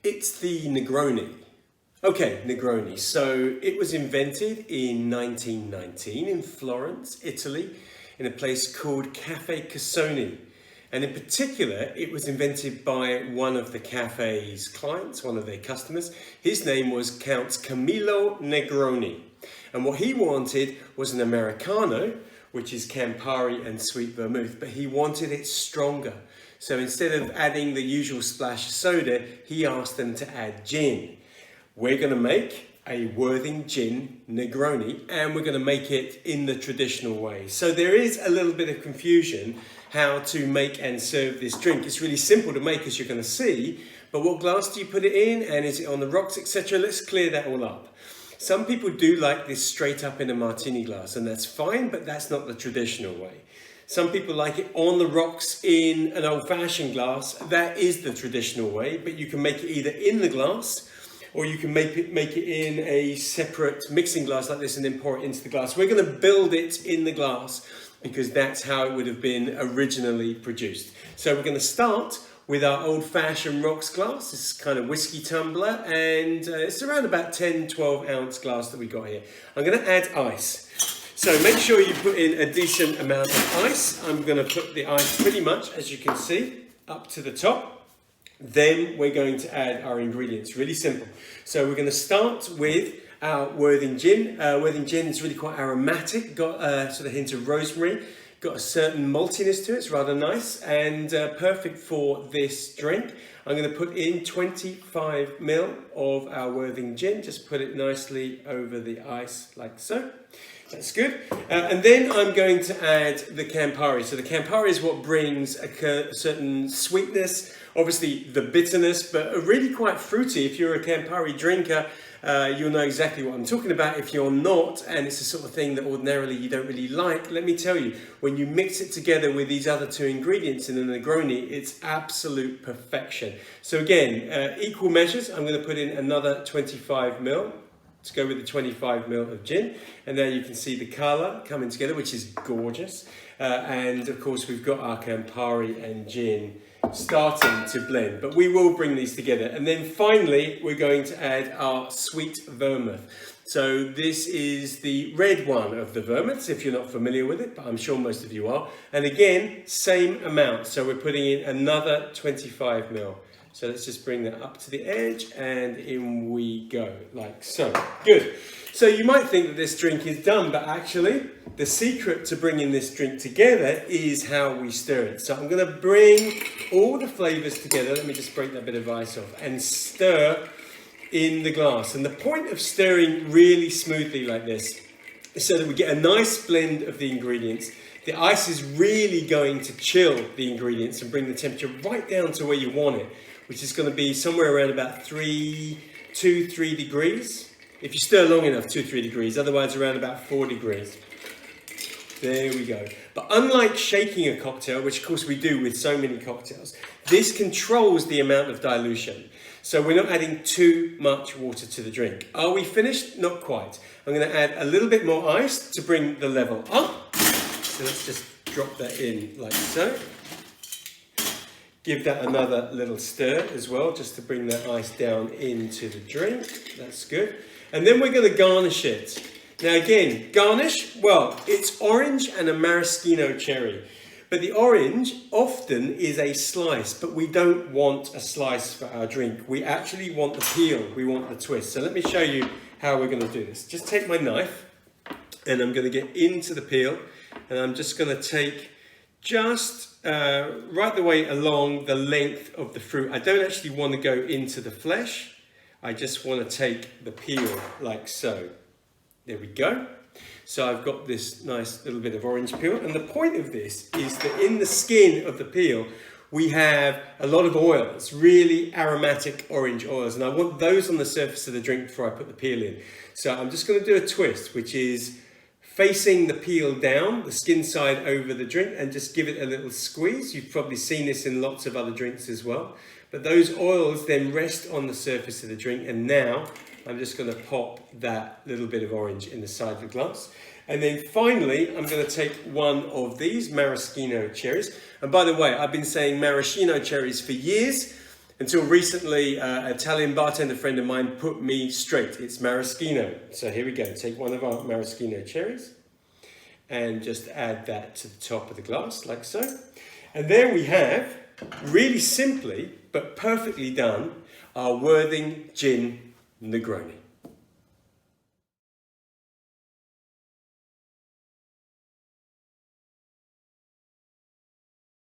It's the Negroni. Okay, Negroni. So it was invented in 1919 in Florence, Italy, in a place called Cafe Cassoni. And in particular, it was invented by one of the cafe's clients, one of their customers. His name was Count Camillo Negroni. And what he wanted was an Americano, which is Campari and sweet vermouth, but he wanted it stronger. So instead of adding the usual splash of soda, he asked them to add gin. We're going to make a Worthing Gin Negroni, and we're going to make it in the traditional way. So there is a little bit of confusion how to make and serve this drink. It's really simple to make, as you're going to see, but what glass do you put it in, and is it on the rocks, etc.? Let's clear that all up. Some people do like this straight up in a martini glass, and that's fine, but that's not the traditional way. Some people like it on the rocks in an old-fashioned glass. That is the traditional way, but you can make it either in the glass or you can make it in a separate mixing glass like this and then pour it into the glass. We're going to build it in the glass because that's how it would have been originally produced. So we're going to start with our old-fashioned rocks glass. This is kind of whiskey tumbler, and it's around about 10-12 ounce glass that we got here. I'm going to add ice. So make sure you put in a decent amount of ice. I'm going to put the ice pretty much, as you can see, up to the top. Then we're going to add our ingredients. Really simple. So we're going to start with our Worthing Gin. Worthing Gin is really quite aromatic, got a sort of hint of rosemary, got a certain maltiness to it. It's rather nice and perfect for this drink. I'm going to put in 25 ml of our Worthing Gin. Just put it nicely over the ice like so. That's good. And then I'm going to add the Campari. So the Campari is what brings a certain sweetness, obviously the bitterness, but really quite fruity. If you're a Campari drinker, you'll know exactly what I'm talking about. If you're not, and it's the sort of thing that ordinarily you don't really like, let me tell you, when you mix it together with these other two ingredients in a Negroni, it's absolute perfection. So again, equal measures. I'm going to put in another 25 ml. Let's go with the 25 ml of gin, and there you can see the colour coming together, which is gorgeous. And of course we've got our Campari and gin starting to blend, but we will bring these together. And then finally we're going to add our sweet vermouth. So this is the red one of the vermouths, if you're not familiar with it, but I'm sure most of you are. And again, same amount, so we're putting in another 25 ml. So let's just bring that up to the edge, and in we go, like so. Good. So you might think that this drink is done, but actually the secret to bringing this drink together is how we stir it. So I'm going to bring all the flavours together. Let me just break that bit of ice off and stir in the glass. And the point of stirring really smoothly like this is so that we get a nice blend of the ingredients. The ice is really going to chill the ingredients and bring the temperature right down to where you want it, which is going to be somewhere around about 2-3 degrees. If you stir long enough, 2-3 degrees, otherwise around about 4 degrees. There we go. But unlike shaking a cocktail, which of course we do with so many cocktails, this controls the amount of dilution. So we're not adding too much water to the drink. Are we finished? Not quite. I'm going to add a little bit more ice to bring the level up. So let's just drop that in like so. Give that another little stir as well, just to bring that ice down into the drink. That's good. And then we're going to garnish it. Now again, garnish, well, it's orange and a maraschino cherry. But the orange often is a slice, but we don't want a slice for our drink. We actually want the peel, we want the twist. So let me show you how we're going to do this. Just take my knife, and I'm going to get into the peel, and I'm just going to take just right the way along the length of the fruit. I don't actually want to go into the flesh. I just want to take the peel like so. There we go. So I've got this nice little bit of orange peel. And the point of this is that in the skin of the peel, we have a lot of oils, really aromatic orange oils. And I want those on the surface of the drink before I put the peel in. So I'm just going to do a twist, which is facing the peel down, the skin side over the drink, and just give it a little squeeze. You've probably seen this in lots of other drinks as well. But those oils then rest on the surface of the drink, and now I'm just going to pop that little bit of orange in the side of the glass. And then finally, I'm going to take one of these maraschino cherries. And by the way, I've been saying maraschino cherries for years. Until recently, an Italian bartender friend of mine put me straight. It's maraschino. So here we go. Take one of our maraschino cherries and just add that to the top of the glass, like so. And then we have, really simply, but perfectly done, our Worthing Gin Negroni.